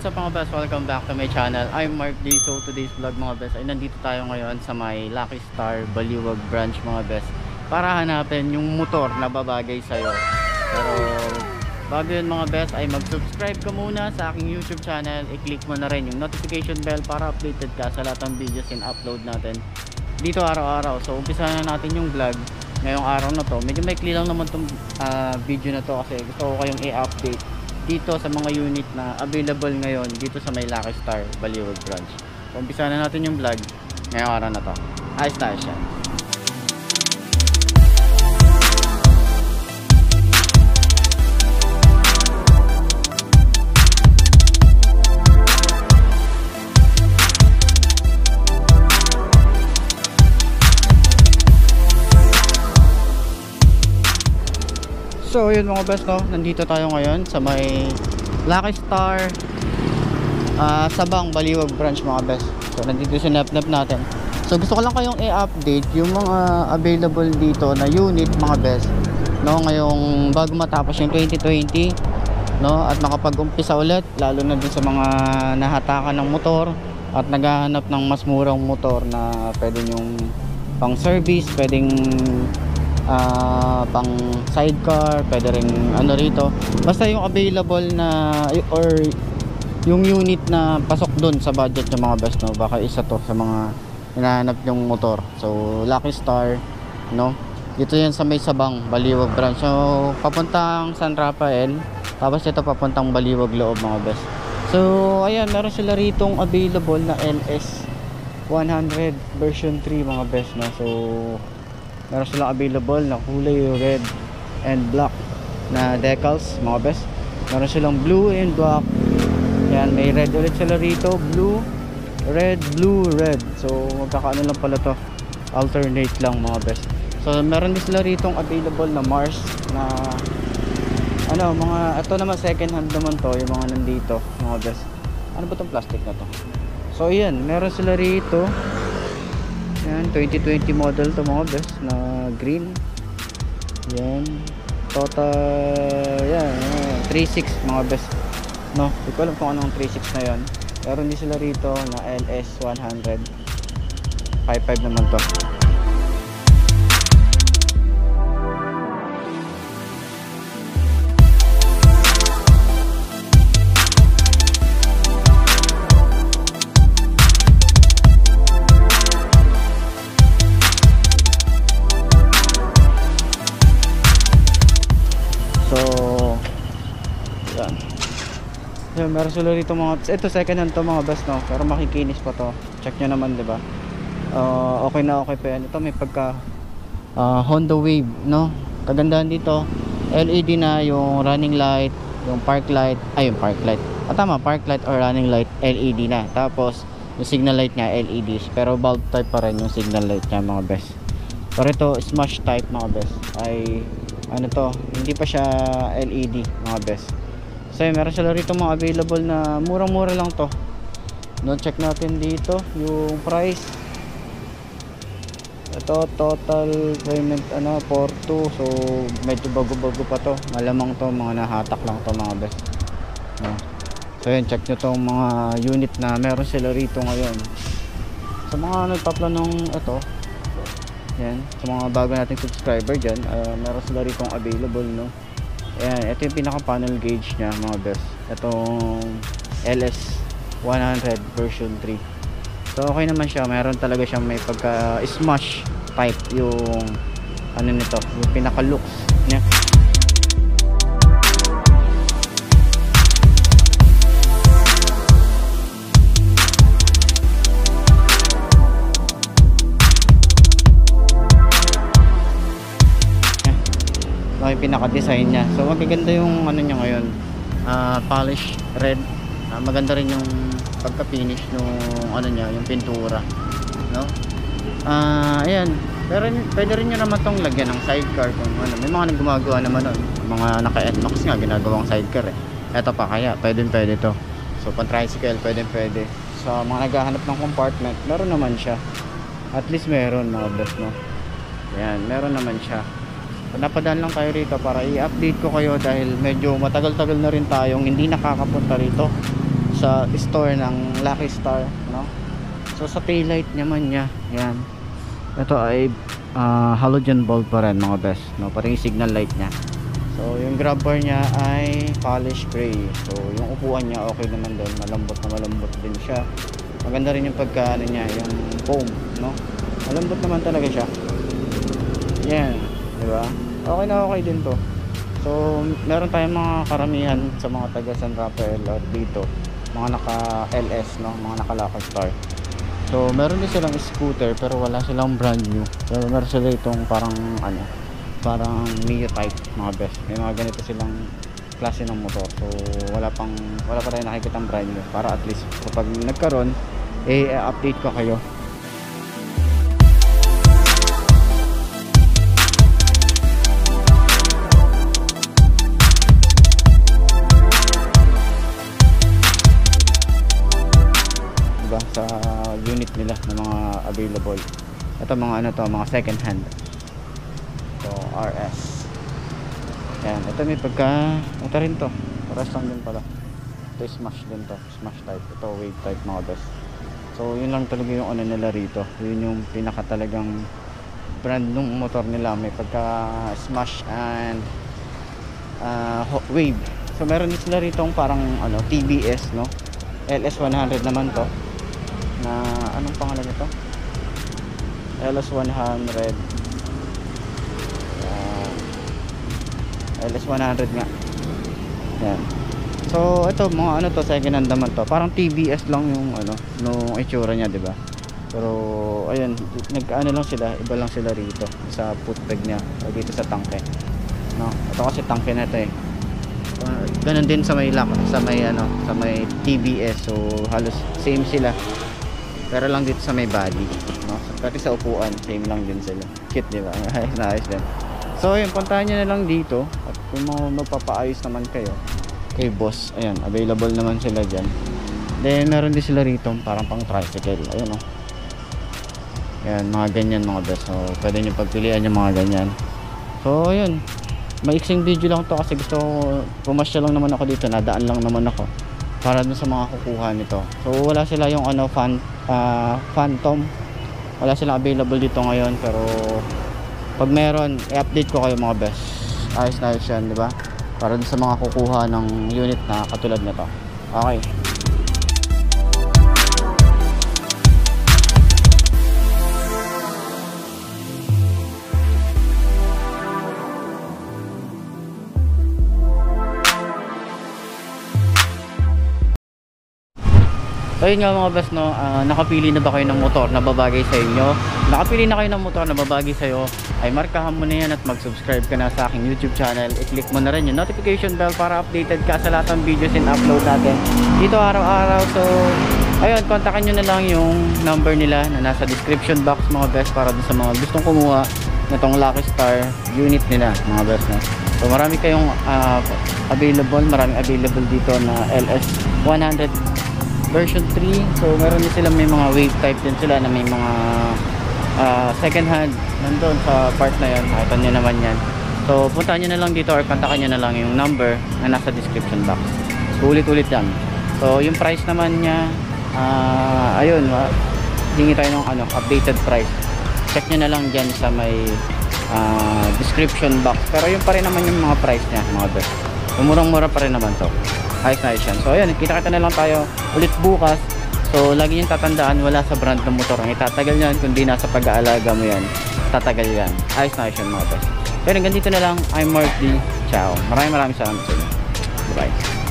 what's up mga best? Welcome back to my channel. I'm Mark D. So today's vlog mga best ay nandito tayo ngayon sa may Lucky Star Baliwag branch mga best para hanapin yung motor na babagay sa'yo. Pero bago yun mga best ay mag-subscribe ka muna sa aking YouTube channel. I-click mo na rin yung notification bell para updated ka sa lahat ng videos in upload natin dito araw-araw. So umpisa na natin yung vlog ngayong araw na to. Medyo maikli lang naman tong video na to kasi gusto ko kayong i-update dito sa mga unit na available ngayon dito sa may Lucky Star Baliwag branch. So, umpisa na natin yung vlog ngayong araw na to. Ayos tayo siya. So yun mga best, no, nandito tayo ngayon sa may Lucky Star Sabang Baliwag branch mga best. So nandito sa nap-nap natin. So gusto ko lang kayong i-update yung mga available dito na unit mga best, no, ngayong bago matapos yung 2020, no, at makapag-umpisa ulit lalo na din sa mga nahatakan ng motor at naghahanap ng mas murang motor na pwede yung pang service, pwedeng pang sidecar, pwede rin ano rito, basta yung available na or yung unit na pasok dun sa budget ng mga best, no, baka isa to sa mga hinahanap yung motor. So Lucky Star, no, dito yan sa may Sabang Baliwag branch. So papuntang San Rafael, tapos ito papuntang Baliwag loob mga best. So ayan, meron sila ritong available na LS 100 version 3 mga best, no. So meron silang available na kulay red and black na decals mga best. Meron silang blue and black. Yan, may red ulit sila rito, blue, red, blue, red. So magkakaano lang pala to, alternate lang mga best. So meron din sila ritong available na Mars na ano, mga ito naman second hand naman to, yung mga nandito mga best. Ano ba tong plastic na to? So yan, meron sila rito. Yan, 2020 model to mga best na green. Yan, total yan, 3.6 mga best, no. Hindi ko alam kung anong 3.6 na yan. Meron din sila rito na LS 100 5.5 naman to. Yan, meron sila rito mga, ito second hand to mga best, no, pero makikinis pa to. Check nyo naman, diba? Okay na okay pa yan. Ito may pagka Honda Wave, no. Kagandahan dito, LED na yung running light, yung park light, ay yung park light, tama, park light or running light LED na. Tapos yung signal light nya LEDs, pero bulb type pa rin yung signal light nya mga best. Pero ito smash type mga best, ay ano to, hindi pa siya LED mga best. So meron sila rito mga available na murang-mura lang to, no. Check natin dito yung price. Ito total payment ano 4.2, so medyo bago-bago pa to, malamang to mga nahatak lang to mga best, no. So yun, check nyo tong mga unit na meron sila rito ngayon sa mga nagpaplanong ito. Yan, sa mga bago nating subscriber dyan, meron sila rito available, no. Ayan, ito yung pinaka panel gauge nya mga best, itong LS 100 version 3. So okay naman siya, meron talaga siyang may pagka smash type yung ano nito, yung pinaka looks nya. Yung pinaka-design niya. So magaganda yung ano niya ngayon, polish red. Maganda rin yung pagka-finish nung ano niya, yung pintura, no. Ayan, pero pwede rin nyo naman tong lagyan ng sidecar kung ano. May mga gumagawa naman nun, mga naka-NMAX nga ginagawang sidecar eh. Eto pa, kaya pwede to. So pang tricycle pwede. So mga naghahanap ng compartment, meron naman siya. At least meron mga best, no. Ayan, meron naman siya. napadaan lang kayo rito para i-update ko kayo dahil medyo matagal-tagal na rin tayong hindi nakakapunta rito sa store ng Lucky Star, no? So sa taillight naman niya, yan, ito ay halogen bulb pa rin mga best, no? Pati yung signal light niya. So yung grab bar niya ay polish gray. So yung upuan niya okay naman din, malambot na malambot din siya. Maganda rin yung pagka ano niya, yung foam, no? Malambot naman talaga siya. Yan, di ba? Okay na okay din to. So meron tayong mga karamihan sa mga taga San Rafael at dito, mga naka LS, no? Mga naka Lucky Star. So meron din silang scooter pero wala silang brand new. So meron sila itong parang ano, parang Mio type mga best. May mga ganito silang klase ng motor. So wala pa tayong nakikitang brand new, para at least kapag nagkaroon update ko kayo. Sa unit nila ng mga available. Ito mga ano to, mga second hand. So RS. Yan, ito may pagka ito rin to. Pares lang din pala. Ito smash din to, smash type. Ito wave type mga best. So yun lang talaga yung ano nila rito. Yun yung pinaka talagang brand ng motor nila. May pagka smash and wave. So meron din sila rito parang ano, TBS, no? LS100 naman to. Na anong pangalan nito? LS100. LS100 nga. Yan. So ito mga ano to, second hand naman to. Parang TBS lang yung ano, no itsura niya, 'di ba? Pero ayun, nag-ano lang sila, iba lang sila rito sa footpeg niya o dito sa tangke. No, ito kasi tangke na ito eh. Ganun din sa may lock, sa may TBS. So halos same sila. Pero lang dito sa may body, no? Pati sa upuan, same lang din sila. Cute, di ba? Ayos na ayos din. So, yun, puntahan nyo na lang dito. At kung magpapaayos naman kayo kay boss, ayan, available naman sila dyan. Then, meron din sila rito, parang pang tricycle. Ayun, no? Ayan, mga ganyan mga best. So, pwede nyo pagpilian yung mga ganyan. So, ayun. Maiksing video lang to kasi gusto ko, pumasya lang naman ako dito. Nadaan lang naman ako para dun sa mga kukuha nito. So wala sila yung ano Phantom, wala silang available dito ngayon, pero pag meron i-update ko kayo mga best. Ayos na ayos yan, diba? Para dun sa mga kukuha ng unit na katulad nito. Okay. So yun nga mga best, no, nakapili na ba kayo ng motor na babagay sa inyo? Nakapili na kayo ng motor na babagay sa iyo, ay markahan mo na yan at mag-subscribe ka na sa aking YouTube channel. I-click mo na rin yung notification bell para updated ka sa lahat ng videos and upload natin dito araw-araw. So ayun, kontakan nyo na lang yung number nila na nasa description box mga best, para dun sa mga gustong kumuha na tong Lucky Star unit nila mga best, no? So marami kayong maraming available dito na LS100 version 3. So meron din sila, may mga wave type din sila na may mga second hand nandun sa part na yan. Nakita nyo naman yan. So punta nyo na lang dito or kontakan nyo na lang yung number na nasa description box. So ulit-ulit yan. So yung price naman niya, ayun, hingi tayo ng updated price. Check nyo na lang dyan sa may description box. Pero yun pa rin naman yung mga price niya mga best. Murang-mura pa rin naman to. Ayos na ayos yan. So ayun, kita-kita na lang tayo ulit bukas. So lagi nyo tatandaan, wala sa brand ng motor ang itatagal yan, kundi nasa pag-aalaga mo yan, tatagal yan. Ayos na ayos yan mga best. Pero hanggang dito na lang. I'm Mark D. Ciao. Maraming salamat sa inyo. Bye.